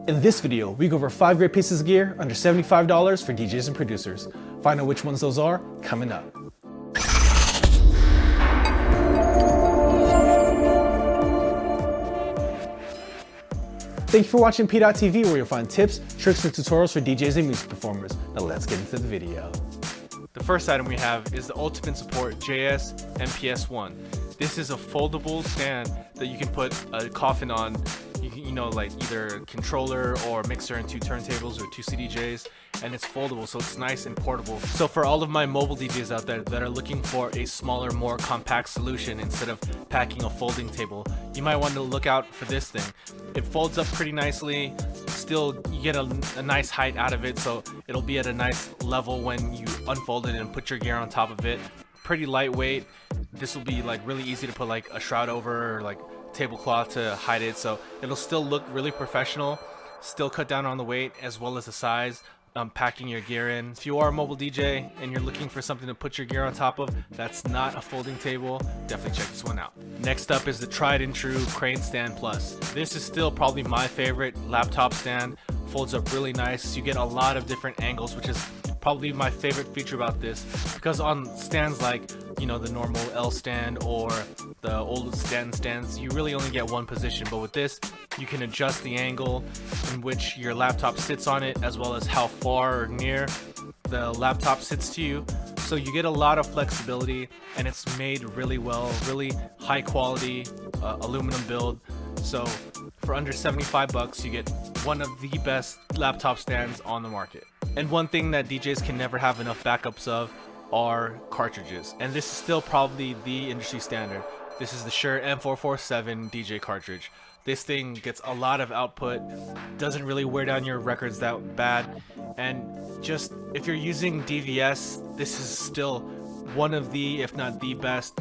In this video, we go over 5 great pieces of gear under $75 for DJs and producers. Find out which ones those are coming up. Thank you for watching PDot TV, where you'll find tips, tricks, and tutorials for DJs and music performers. Now let's get into the video. The first item we have is the ultimate Support JS1. This is a foldable stand that you can put a coffin on. You know, like either controller or mixer and 2 turntables or 2 CDJs, and it's foldable, so it's nice and portable. So for all of my mobile DJs out there that are looking for a smaller, more compact solution instead of packing a folding table, you might want to look out for this thing. It folds up pretty nicely. Still, you get a nice height out of it, so it'll be at a nice level when you unfold it and put your gear on top of it. Pretty lightweight. This will be like really easy to put like a shroud over, or like tablecloth to hide it, so it'll still look really professional, still cut down on the weight as well as the size, packing your gear in. If you are a mobile DJ and you're looking for something to put your gear on top of that's not a folding table, definitely check this one out. Next up is the tried and true Crane Stand Plus. This is still probably my favorite laptop stand. Folds up really nice. You get a lot of different angles, which is probably my favorite feature about this, because on stands like, you know, the normal L stand or the old stands, you really only get one position, but with this you can adjust the angle in which your laptop sits on it, as well as how far or near the laptop sits to you. So you get a lot of flexibility, and it's made really well, really high quality aluminum build. So for under 75 bucks, you get one of the best laptop stands on the market. And one thing that DJs can never have enough backups of are cartridges. And this is still probably the industry standard. This is the Shure M447 DJ cartridge. This thing gets a lot of output, doesn't really wear down your records that bad. And just if you're using DVS, this is still one of the, if not the best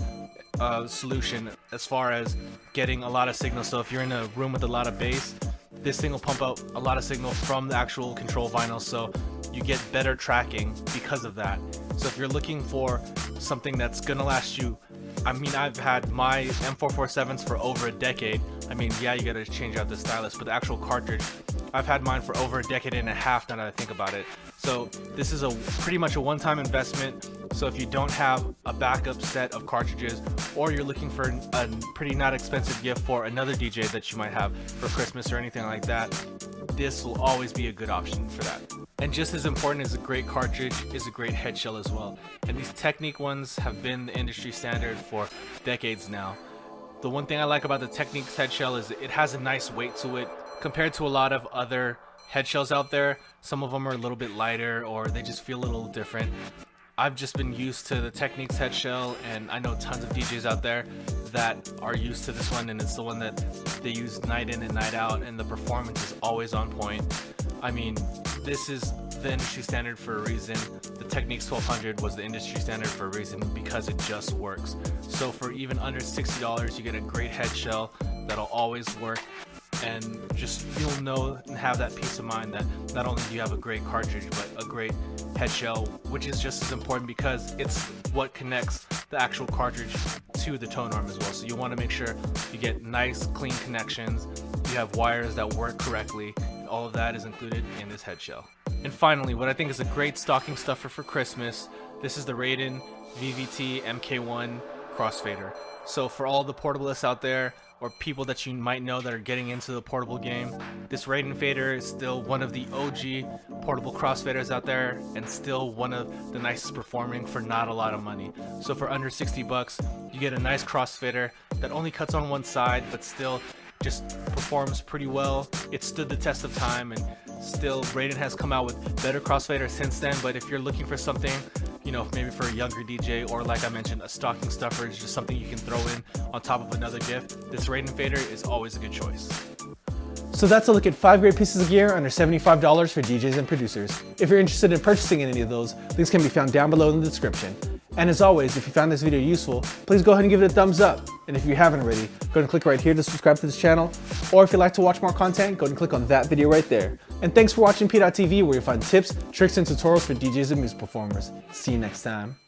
solution as far as getting a lot of signal. So if you're in a room with a lot of bass, this thing will pump out a lot of signal from the actual control vinyl, so you get better tracking because of that. So if you're looking for something that's gonna last you, I mean, I've had my M447s for over a decade. I mean, yeah, you gotta change out the stylus, but the actual cartridge, I've had mine for over a decade and a half now that I think about it. So this is pretty much a one-time investment. So if you don't have a backup set of cartridges, or you're looking for a pretty not expensive gift for another DJ that you might have for Christmas or anything like that, this will always be a good option for that. And just as important as a great cartridge is a great head shell as well. And these Technique ones have been the industry standard for decades now. The one thing I like about the Technique's head shell is it has a nice weight to it compared to a lot of other head shells out there. Some of them are a little bit lighter, or they just feel a little different. I've just been used to the Technique's head shell, and I know tons of DJs out there that are used to this one, and it's the one that they use night in and night out, and the performance is always on point. I mean, this is the industry standard for a reason. The Technique's 1200 was the industry standard for a reason, because it just works. So for even under $60, you get a great head shell that'll always work, and just you'll know and have that peace of mind that not only do you have a great cartridge, but a great head shell, which is just as important because it's what connects the actual cartridge to the tone arm as well. So you want to make sure you get nice, clean connections, you have wires that work correctly. All of that is included in this head shell. And finally, what I think is a great stocking stuffer for Christmas, this is the Raiden VVT MK1 Crossfader. So for all the portablists out there, or people that you might know that are getting into the portable game, this Raiden fader is still one of the OG portable crossfaders out there, and still one of the nicest performing for not a lot of money. So for under 60 bucks, you get a nice crossfader that only cuts on one side, but still just performs pretty well. It stood the test of time, and still Raiden has come out with better crossfaders since then. But if you're looking for something, you know, maybe for a younger DJ, or like I mentioned, a stocking stuffer is just something you can throw in on top of another gift, this Raiden fader is always a good choice. So that's a look at 5 great pieces of gear under $75 for DJs and producers. If you're interested in purchasing any of those, links can be found down below in the description. And as always, if you found this video useful, please go ahead and give it a thumbs up. And if you haven't already, go ahead and click right here to subscribe to this channel. Or if you'd like to watch more content, go ahead and click on that video right there. And thanks for watching PDot TV, where you'll find tips, tricks, and tutorials for DJs and music performers. See you next time.